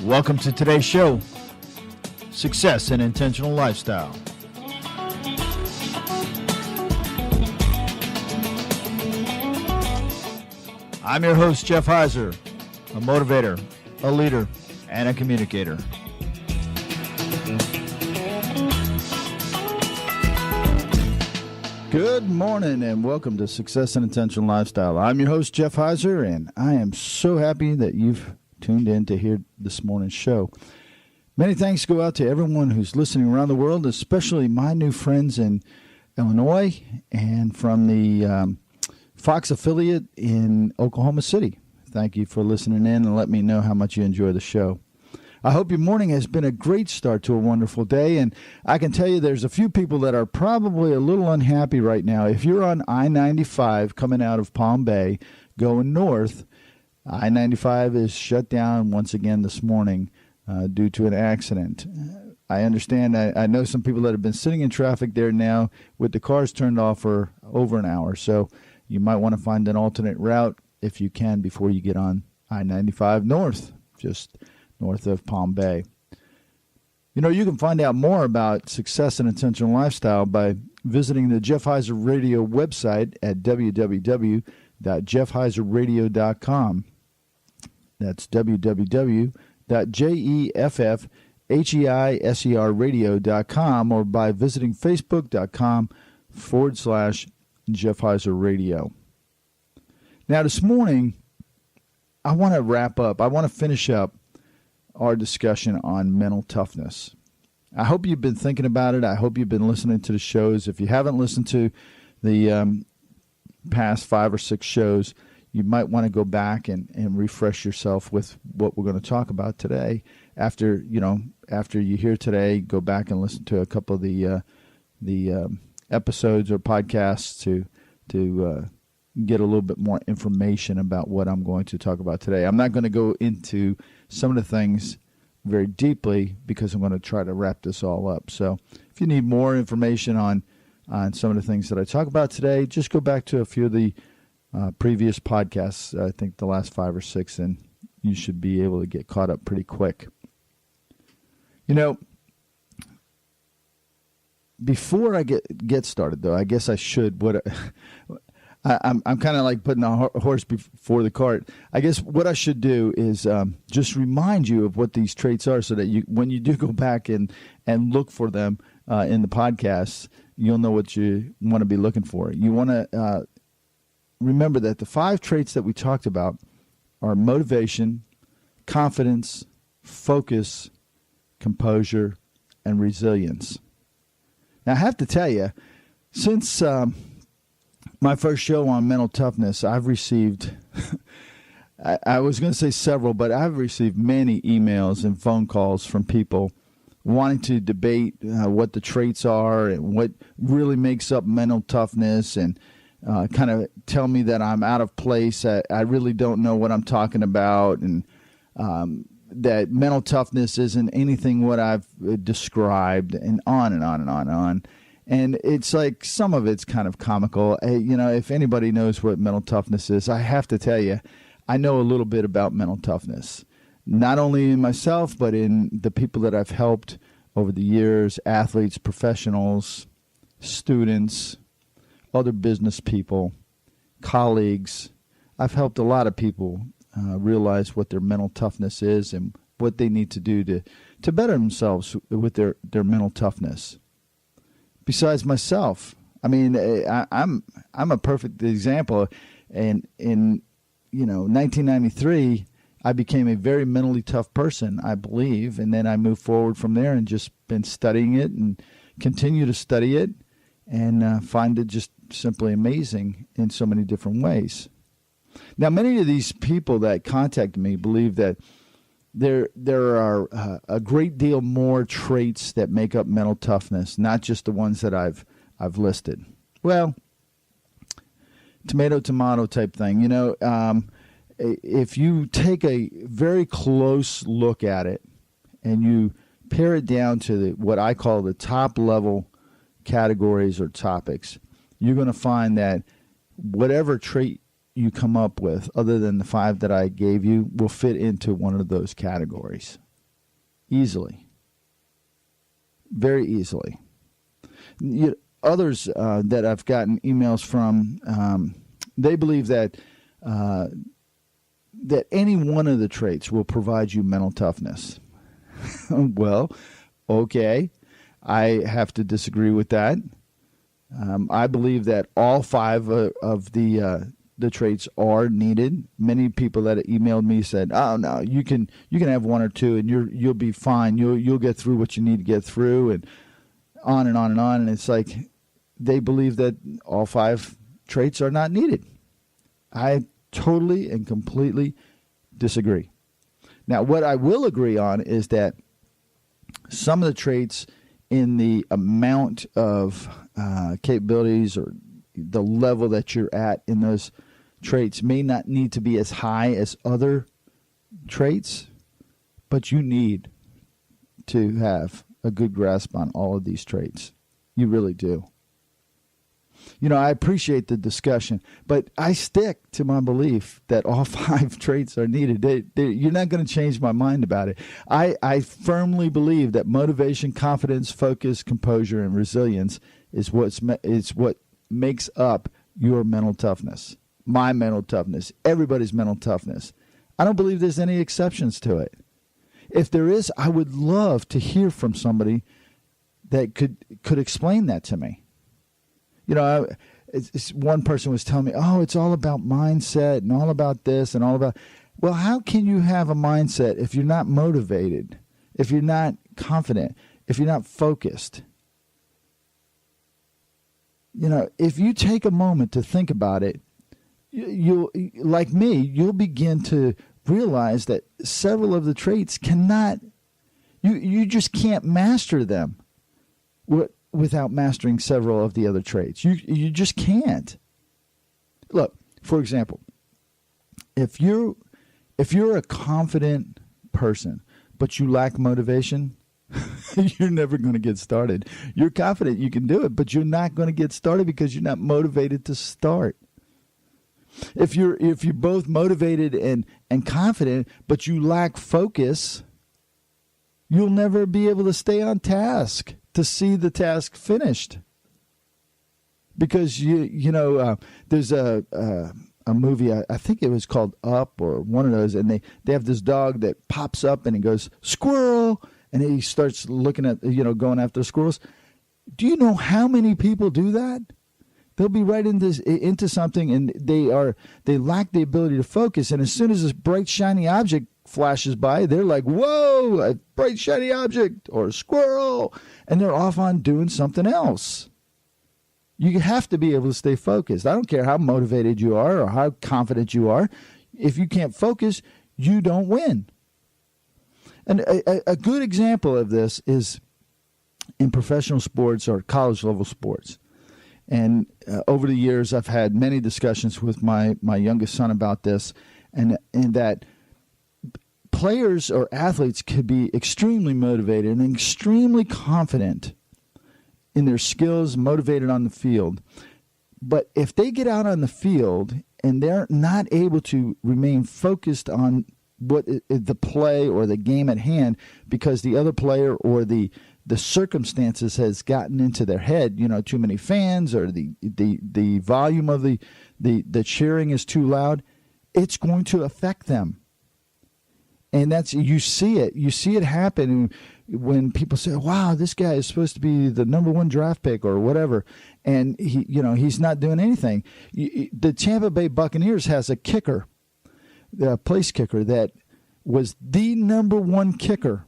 Welcome to today's show, Success and Intentional Lifestyle. I'm your host, Jeff Heiser, a motivator, a leader, and a communicator. Good morning and welcome to Success and Intentional Lifestyle. I'm your host, Jeff Heiser, and I am so happy that you've tuned in to hear this morning's show. Many thanks go out to everyone who's listening around the world, especially my new friends in Illinois and from the Fox affiliate in Oklahoma City. Thank you for listening in and let me know how much you enjoy the show. I hope your morning has been a great start to a wonderful day, and I can tell you there's a few people that are probably a little unhappy right now. If you're on I-95 coming out of Palm Bay going north, I-95 is shut down once again this morning due to an accident. I understand. I know some people that have been sitting in traffic there now with the cars turned off for over an hour. So you might want to find an alternate route if you can before you get on I-95 north, just north of Palm Bay. You know, you can find out more about Success and Intentional Lifestyle by visiting the Jeff Heiser Radio website at www.jeffheiserradio.com. That's www.jeffheiserradio.com or by visiting facebook.com/Jeff Heiser Radio. Now, this morning, I want to wrap up. I want to finish up our discussion on mental toughness. I hope you've been thinking about it. I hope you've been listening to the shows. If you haven't listened to the past 5 or 6 shows, you might want to go back and refresh yourself with what we're going to talk about today. After you hear today, go back and listen to a couple of the episodes or podcasts to get a little bit more information about what I'm going to talk about today. I'm not going to go into some of the things very deeply because I'm going to try to wrap this all up. So if you need more information on some of the things that I talk about today, just go back to a few of the previous podcasts, I think the last 5 or 6, and you should be able to get caught up pretty quick. You know, before I get started, though, I guess I should. I'm kind of like putting a horse before the cart. I guess what I should do is just remind you of what these traits are so that when you do go back and look for them in the podcasts, you'll know what you want to be looking for. You want to remember that the 5 traits that we talked about are motivation, confidence, focus, composure, and resilience. Now, I have to tell you, since my first show on mental toughness, I've received, I was going to say several, but I've received many emails and phone calls from people wanting to debate what the traits are and what really makes up mental toughness and kind of tell me that I'm out of place. I really don't know what I'm talking about, and that mental toughness isn't anything what I've described, and on and on and on and on. And it's like some of it's kind of comical. If anybody knows what mental toughness is, I have to tell you, I know a little bit about mental toughness, not only in myself, but in the people that I've helped over the years, athletes, professionals, students, other business people, colleagues. I've helped a lot of people realize what their mental toughness is and what they need to do to better themselves with their mental toughness. Besides myself, I mean, I'm a perfect example. And in 1993, I became a very mentally tough person, I believe, and then I moved forward from there and just been studying it and continue to study it and find it just simply amazing in so many different ways. Now, many of these people that contact me believe that there are a great deal more traits that make up mental toughness, not just the ones that I've listed. Well, tomato type thing. If you take a very close look at it and you pare it down to what I call the top level categories or topics, you're going to find that whatever trait you come up with, other than the 5 that I gave you, will fit into one of those categories. easily, very easily. Others that I've gotten emails from, they believe that that any one of the traits will provide you mental toughness. Well, okay, I have to disagree with that. I believe that all 5 of the traits are needed. Many people that emailed me said, "Oh no, you can have 1 or 2, and you'll be fine. You'll get through what you need to get through," and on and on and on. And it's like they believe that all 5 traits are not needed. I totally and completely disagree. Now, what I will agree on is that some of the traits in the amount of capabilities or the level that you're at in those traits may not need to be as high as other traits, but you need to have a good grasp on all of these traits. You really do. I appreciate the discussion, but I stick to my belief that all 5 traits are needed. You're not going to change my mind about it. I firmly believe that motivation, confidence, focus, composure, and resilience is what makes up your mental toughness, my mental toughness, everybody's mental toughness. I don't believe there's any exceptions to it. If there is, I would love to hear from somebody that could explain that to me. One person was telling me, "Oh, it's all about mindset and all about this and all about." Well, how can you have a mindset if you're not motivated, if you're not confident, if you're not focused? If you take a moment to think about it, you'll begin to realize that several of the traits you just can't master them without mastering several of the other traits. You just can't. Look, for example, if you're a confident person, but you lack motivation, you're never going to get started. You're confident you can do it, but you're not going to get started because you're not motivated to start. If you're both motivated and confident, but you lack focus, you'll never be able to stay on task to see the task finished. Because there's a movie, I think it was called Up or one of those, and they have this dog that pops up and he goes, "Squirrel," and he starts looking at going after squirrels. Do you know how many people do that? They'll be right into something, and they lack the ability to focus. And as soon as this bright shiny object flashes by, they're like, "Whoa, a bright shiny object," or "a squirrel," and they're off on doing something else. You have to be able to stay focused. I don't care how motivated you are or how confident you are. If you can't focus, you don't win. And a good example of this is in professional sports or college level sports. And over the years, I've had many discussions with my youngest son about this, and that players or athletes could be extremely motivated and extremely confident in their skills, motivated on the field. But if they get out on the field and they're not able to remain focused on what the play or the game at hand because the other player or the circumstances has gotten into their head, too many fans or the volume of the cheering is too loud, it's going to affect them. And you see it happen when people say, "Wow, this guy is supposed to be the number 1 draft pick or whatever," and he's not doing anything. The Tampa Bay Buccaneers has a kicker, the place kicker, that was the number 1 kicker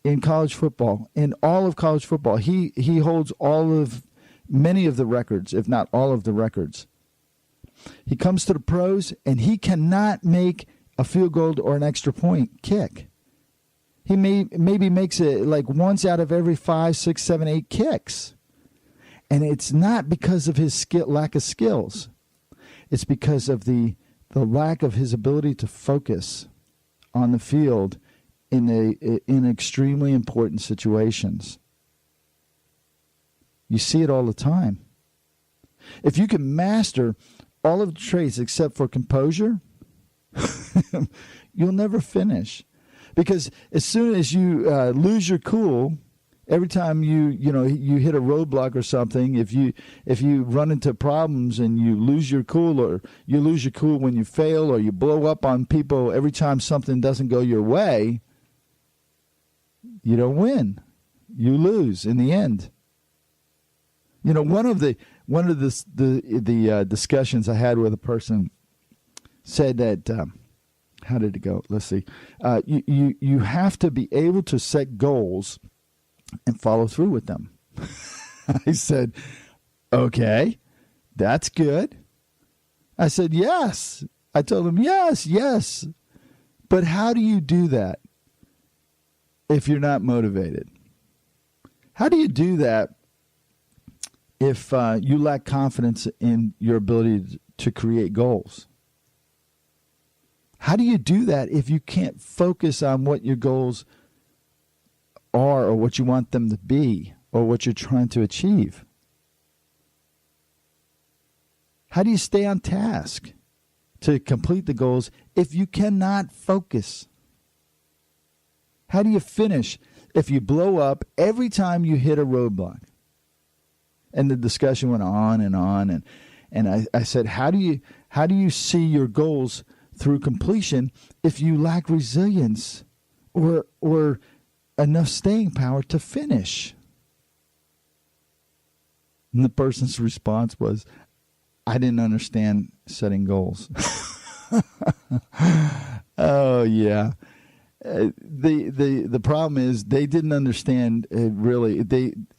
in college football, in all of college football. He holds many of the records, if not all of the records. He comes to the pros and he cannot make a field goal or an extra point kick. He maybe makes it like once out of every 5, 6, 7, 8 kicks. And it's not because of his lack of skills. It's because of the lack of his ability to focus on the field in extremely important situations. You see it all the time. If you can master all of the traits except for composure, you'll never finish. Because as soon as you lose your cool, every time you hit a roadblock or something, if you run into problems and you lose your cool, or you lose your cool when you fail, or you blow up on people every time something doesn't go your way, you don't win. You lose in the end. One of the discussions I had with a person said that how did it go? Let's see. You have to be able to set goals and follow through with them. I said, okay, that's good. I said, yes. I told him, yes. But how do you do that if you're not motivated? How do you do that if you lack confidence in your ability to create goals? How do you do that if you can't focus on what your goals are, or what you want them to be, or what you're trying to achieve? How do you stay on task to complete the goals if you cannot focus? How do you finish if you blow up every time you hit a roadblock? And the discussion went on and on, and I said, how do you see your goals through completion if you lack resilience or enough staying power to finish? And the person's response was, I didn't understand setting goals. Oh yeah. The problem is they didn't understand really.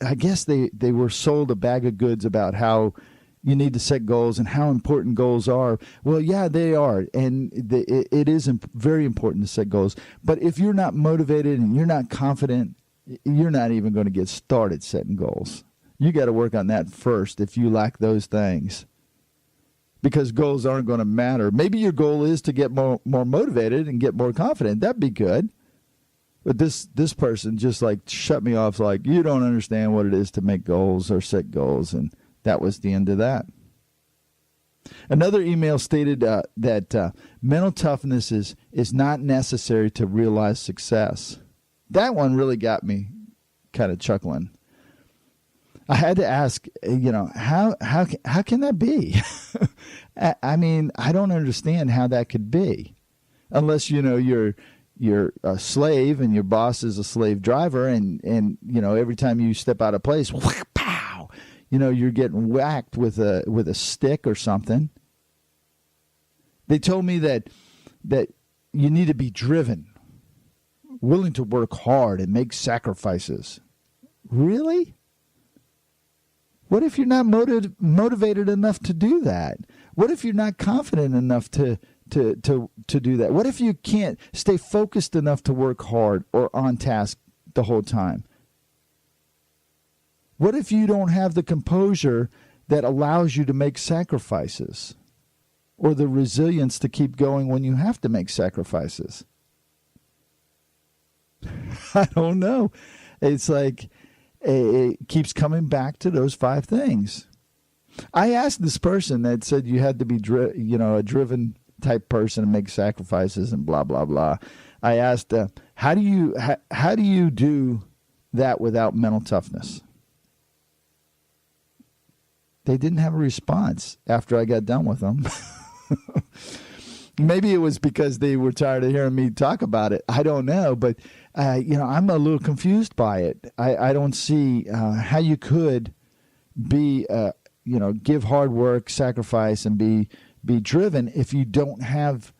I guess they were sold a bag of goods about how you need to set goals and how important goals are. Well, yeah, they are, and it is very important to set goals. But if you're not motivated and you're not confident, you're not even going to get started setting goals. You got to work on that first if you lack those things, because goals aren't going to matter. Maybe your goal is to get more motivated and get more confident. That'd be good. But this person just like shut me off, like, you don't understand what it is to make goals or set goals, and that was the end of that. Another email stated that mental toughness is not necessary to realize success. That one really got me kind of chuckling. I had to ask, how can that be? I mean, I don't understand how that could be, unless you're a slave and your boss is a slave driver, and every time you step out of place, pow, you're getting whacked with a stick or something. They told me that you need to be driven, willing to work hard and make sacrifices. Really? What if you're not motivated enough to do that? What if you're not confident enough to do that? What if you can't stay focused enough to work hard or on task the whole time? What if you don't have the composure that allows you to make sacrifices, or the resilience to keep going when you have to make sacrifices? I don't know. It's like it keeps coming back to those 5 things. I asked this person that said you had to be a driven type person and make sacrifices and blah blah blah. I asked, how do you do that without mental toughness? They didn't have a response after I got done with them. Maybe it was because they were tired of hearing me talk about it. I don't know, but I'm a little confused by it. I don't see how you could be give hard work, sacrifice, and be driven if you don't have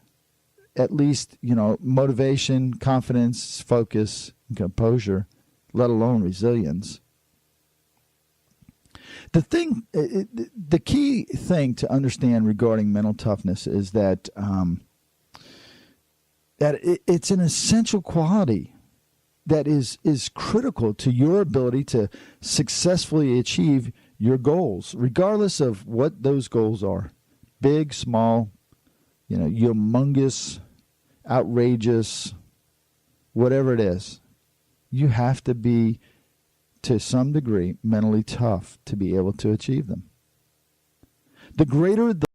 at least motivation, confidence, focus, and composure, let alone resilience. The key thing to understand regarding mental toughness is that it's an essential quality that is critical to your ability to successfully achieve your goals, regardless of what those goals are. Big, small, humongous, outrageous, whatever it is. You have to be, to some degree, mentally tough to be able to achieve them. The greater the